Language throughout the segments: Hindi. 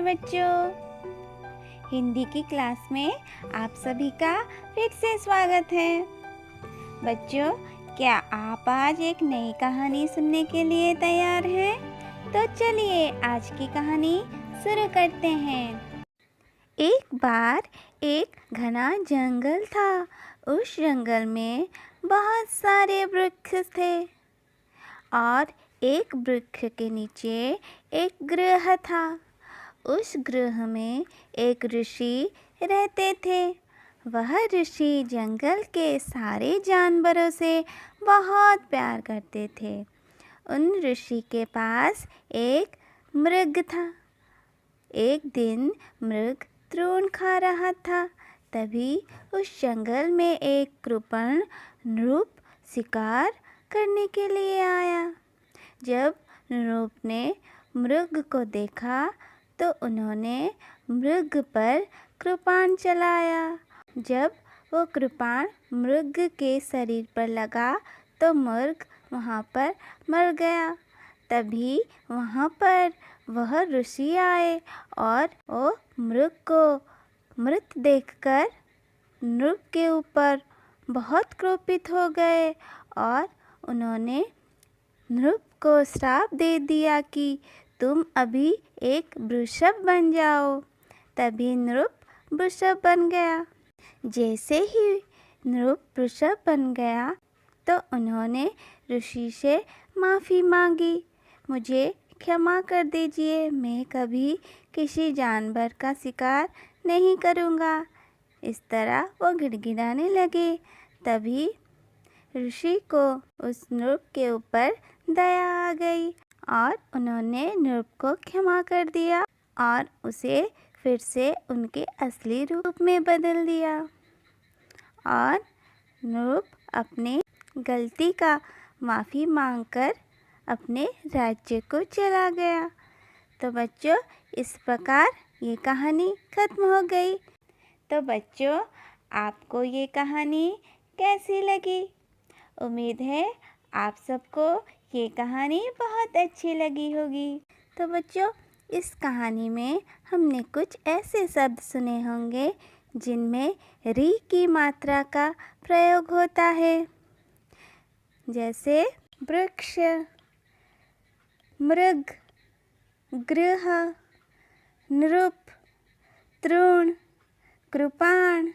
बच्चों, हिंदी की क्लास में आप सभी का फिर से स्वागत है। बच्चों, क्या आप आज एक नई कहानी सुनने के लिए तैयार हैं? तो चलिए आज की कहानी शुरू करते हैं। एक बार एक घना जंगल था। उस जंगल में बहुत सारे वृक्ष थे और एक वृक्ष के नीचे एक गृह था। उस गृह में एक ऋषि रहते थे। वह ऋषि जंगल के सारे जानवरों से बहुत प्यार करते थे। उन ऋषि के पास एक मृग था। एक दिन मृग तृण खा रहा था। तभी उस जंगल में एक कृपण नृप शिकार करने के लिए आया। जब नृप ने मृग को देखा तो उन्होंने मृग पर कृपाण चलाया। जब वो कृपाण मृग के शरीर पर लगा तो मृग वहाँ पर मर गया। तभी वहाँ पर वह ऋषि आए और वो मृग को मृत देखकर नृप के ऊपर बहुत क्रोधित हो गए और उन्होंने नृप को श्राप दे दिया कि तुम अभी एक वृषभ बन जाओ। तभी नृप वृषभ बन गया। जैसे ही नृप वृषभ बन गया तो उन्होंने ऋषि से माफ़ी मांगी। मुझे क्षमा कर दीजिए, मैं कभी किसी जानवर का शिकार नहीं करूँगा। इस तरह वो गिड़गिड़ाने लगे। तभी ऋषि को उस नृप के ऊपर दया आ गई और उन्होंने नृप को क्षमा कर दिया और उसे फिर से उनके असली रूप में बदल दिया और नृप अपने गलती का माफ़ी मांगकर अपने राज्य को चला गया। तो बच्चों, इस प्रकार ये कहानी खत्म हो गई। तो बच्चों, आपको ये कहानी कैसी लगी? उम्मीद है आप सबको ये कहानी बहुत अच्छी लगी होगी। तो बच्चों, इस कहानी में हमने कुछ ऐसे शब्द सुने होंगे जिनमें री की मात्रा का प्रयोग होता है, जैसे वृक्ष, मृग, गृह, नृप, तृण, कृपाण,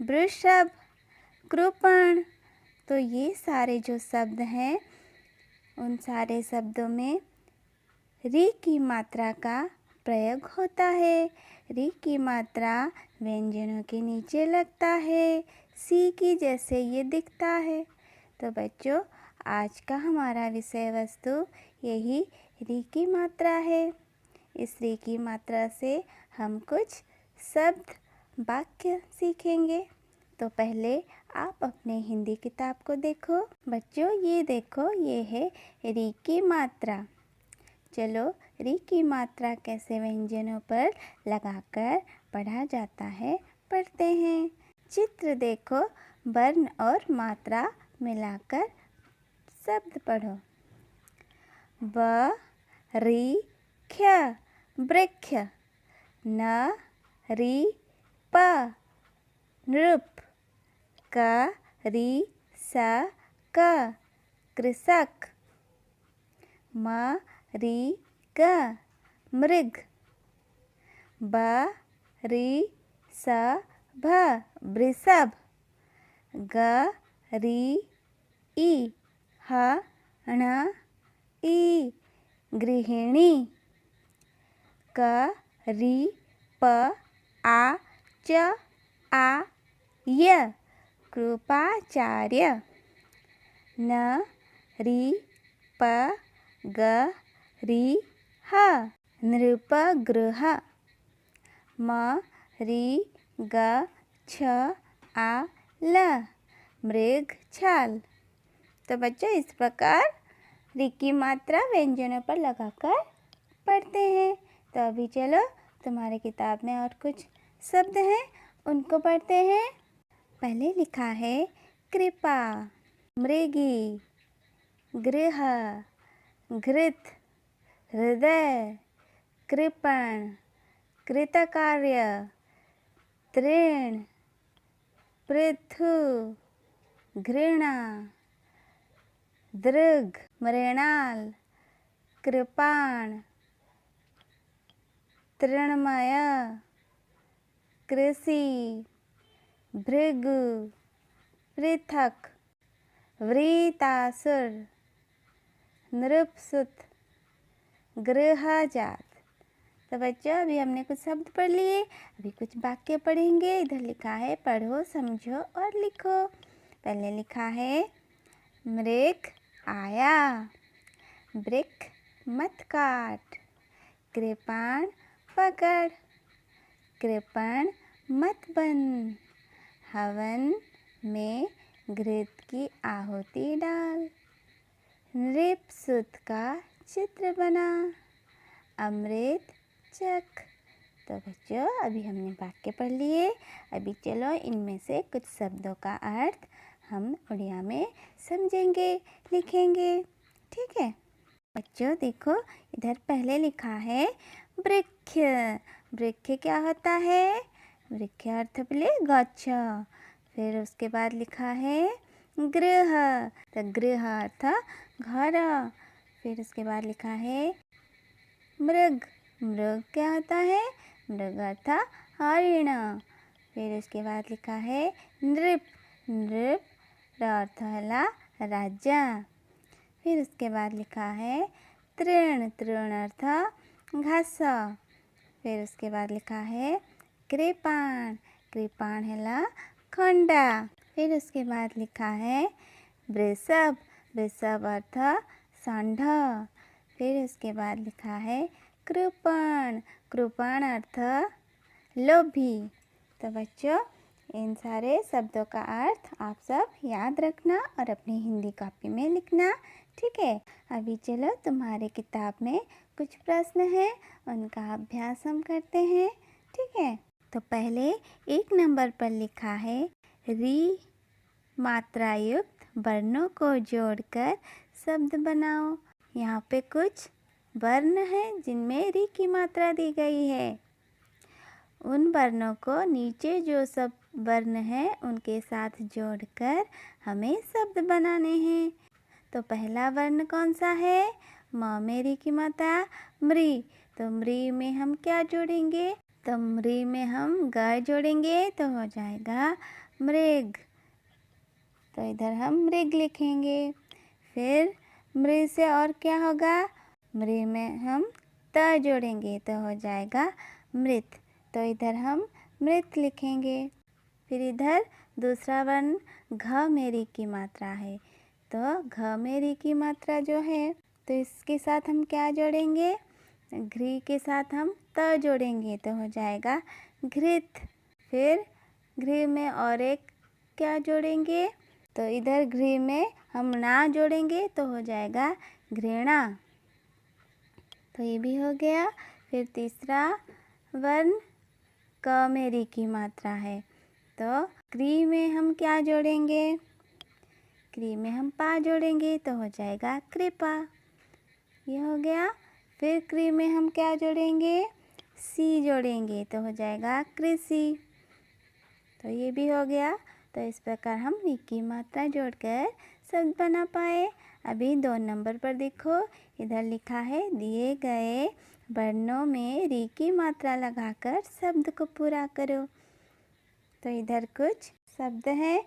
वृषभ, कृपण। तो ये सारे जो शब्द हैं उन सारे शब्दों में री की मात्रा का प्रयोग होता है। री की मात्रा व्यंजनों के नीचे लगता है, सी की जैसे ये दिखता है। तो बच्चों, आज का हमारा विषय वस्तु यही री की मात्रा है। इस री की मात्रा से हम कुछ शब्द वाक्य सीखेंगे। तो पहले आप अपने हिंदी किताब को देखो। बच्चों, ये देखो, ये है री की मात्रा। चलो, री की मात्रा कैसे व्यंजनों पर लगाकर पढ़ा जाता है पढ़ते हैं। चित्र देखो, वर्ण और मात्रा मिलाकर शब्द पढ़ो। व री ख्य वृक्ष, न री प नृप, क री स क कृषक, म री ग मृग, ब री स भ वृषभ, ग री ई ह ण ई गृहिणी, क री प आ च आ य कृपाचार्य, न री प ग री ह नृपगृह, म री ग छ आ ल मृगछाल। तो बच्चों, इस प्रकार री की मात्रा व्यंजनों पर लगाकर पढ़ते हैं। तो अभी चलो, तुम्हारे किताब में और कुछ शब्द हैं उनको पढ़ते हैं। पहले लिखा है कृपा, मृगी, गृह, घृत, हृदय, कृपण, कृतकार्य, तृण, पृथु, घृणा, दृग, मृणाल, कृपाण, तृणमय, कृषि, भृगु, पृथक, वृतासुर, नृपसुत, गृहजात। तो बच्चों अभी हमने कुछ शब्द पढ़ लिए, अभी कुछ वाक्य पढ़ेंगे। इधर लिखा है पढ़ो, समझो और लिखो। पहले लिखा है मृग आया, वृक्ष मत काट, कृपाण पकड़, कृपण मत बन, हवन में घृत की आहुति डाल, नृपसुत का चित्र बना, अमृत चख। तो बच्चों अभी हमने वाक्य पढ़ लिए। अभी चलो इनमें से कुछ शब्दों का अर्थ हम उड़िया में समझेंगे, लिखेंगे। ठीक है बच्चों, देखो इधर पहले लिखा है वृक्ष। वृक्ष क्या होता है? वृक्ष अर्थ बोले गच्छ। फिर उसके बाद लिखा है गृह, तो गृह अर्थ घर। फिर उसके बाद लिखा है मृग। मृग क्या होता है? मृग अर्थ हरिण। फिर उसके बाद लिखा है नृप। नृप अर्थ हला राजा। फिर उसके बाद लिखा है तृण। तृण अर्थ घास। फिर उसके बाद लिखा है कृपाण। कृपाण हला खंडा। फिर उसके बाद लिखा है वृषभ। वृषभ अर्थ सांड। फिर उसके बाद लिखा है कृपण। कृपण अर्थ लोभी। तो बच्चों इन सारे शब्दों का अर्थ आप सब याद रखना और अपनी हिंदी कॉपी में लिखना। ठीक है, अभी चलो तुम्हारे किताब में कुछ प्रश्न हैं, उनका अभ्यास हम करते हैं। ठीक है, तो पहले 1 नंबर पर लिखा है री मात्रा युक्त वर्णों को जोड़कर शब्द बनाओ। यहाँ पे कुछ वर्ण हैं जिनमें री की मात्रा दी गई है। उन वर्णों को नीचे जो सब वर्ण हैं उनके साथ जोड़कर हमें शब्द बनाने हैं। तो पहला वर्ण कौन सा है? म में री की मात्रा मृ। तो मृ में हम क्या जोड़ेंगे? तो मृ में हम ग जोड़ेंगे तो हो जाएगा मृग। तो इधर हम मृग लिखेंगे। फिर मृ से और क्या होगा? मृ में हम त जोड़ेंगे तो हो जाएगा मृत। तो इधर हम मृत लिखेंगे। फिर इधर दूसरा वर्ण घ में री की मात्रा है। तो घ में री की मात्रा जो है तो इसके साथ हम क्या जोड़ेंगे? घृ के साथ हम त जोड़ेंगे तो हो जाएगा घृत। फिर घृ में और एक क्या जोड़ेंगे? तो इधर घृ में हम ना जोड़ेंगे तो हो जाएगा घृणा। तो ये भी हो गया। फिर तीसरा वर्ण क में री की मात्रा है। तो क्री में हम क्या जोड़ेंगे? क्री में हम पा जोड़ेंगे तो हो जाएगा कृपा। ये हो गया। फिर क्री में हम क्या जोड़ेंगे? सी जोड़ेंगे तो हो जाएगा कृषि। तो ये भी हो गया। तो इस प्रकार हम री की मात्रा जोड़कर शब्द बना पाए। अभी 2 नंबर पर देखो, इधर लिखा है दिए गए वर्णों में री की मात्रा लगाकर शब्द को पूरा करो। तो इधर कुछ शब्द हैं,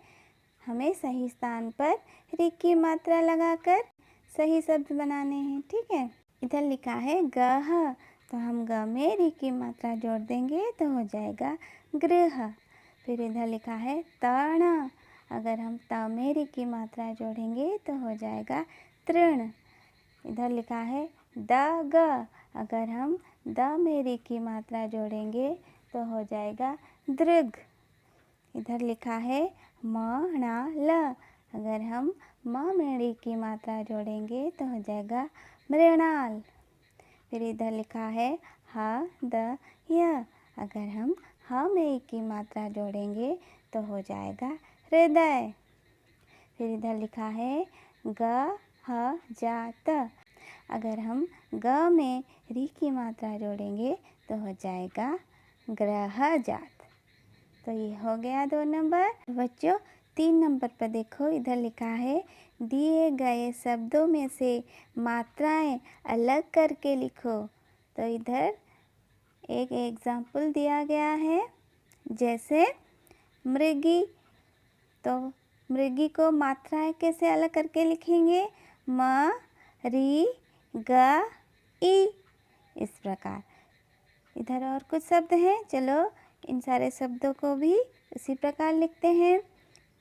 हमें सही स्थान पर री की मात्रा लगाकर सही शब्द बनाने हैं। ठीक है, इधर लिखा है गह। तो हम ग में री की मात्रा जोड़ देंगे तो हो जाएगा गृह। फिर इधर लिखा है तृण। अगर हम त में री की मात्रा जोड़ेंगे तो हो जाएगा तृण। इधर लिखा है ग। अगर हम द में री की मात्रा जोड़ेंगे तो हो जाएगा दृग। इधर लिखा है ल। अगर हम म में री की मात्रा जोड़ेंगे तो हो जाएगा मृणाल। फिर इधर लिखा है य। अगर हम ह में ई की मात्रा जोड़ेंगे तो हो जाएगा हृदय। फिर इधर लिखा है जात। अगर हम ग में री की मात्रा जोड़ेंगे तो हो जाएगा ग्रह जात। तो ये हो गया 2 नंबर। बच्चों 3 नंबर पर देखो, इधर लिखा है दिए गए शब्दों में से मात्राएं अलग करके लिखो। तो इधर एक एग्जाम्पल दिया गया है, जैसे मृगी। तो मृगी को मात्राएं कैसे अलग करके लिखेंगे? म, री, ग, ई, इस प्रकार। इधर और कुछ शब्द हैं, चलो इन सारे शब्दों को भी उसी प्रकार लिखते हैं।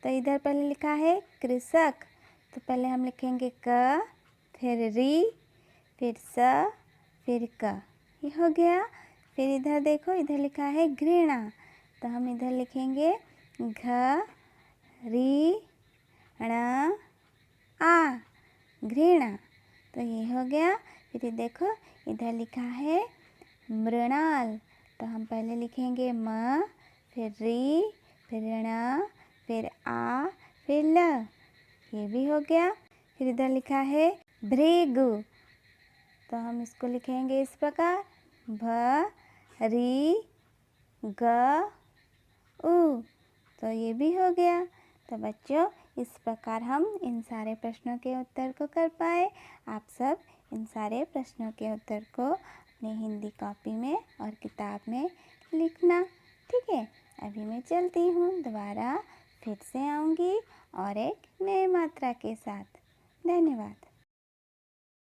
तो इधर पहले लिखा है कृषक, तो पहले हम लिखेंगे क, फिर री, फिर स, फिर क, ये हो गया। फिर इधर देखो, इधर लिखा है घृणा, तो हम इधर लिखेंगे घ, री, ण, आ, घृणा, तो ये हो गया। फिर देखो इधर लिखा है मृणाल, तो हम पहले लिखेंगे म, फिर री, फिर ण, फिर आ, फिर ल, ये भी हो गया। फिर इधर लिखा है भृगु, तो हम इसको लिखेंगे इस प्रकार भ, री, ग, उ, तो ये भी हो गया। तो बच्चों इस प्रकार हम इन सारे प्रश्नों के उत्तर को कर पाए। आप सब इन सारे प्रश्नों के उत्तर को अपनी हिंदी कॉपी में और किताब में लिखना, ठीक है। अभी मैं चलती हूँ, दोबारा फिर से आऊँगी और एक नए मात्रा के साथ। धन्यवाद।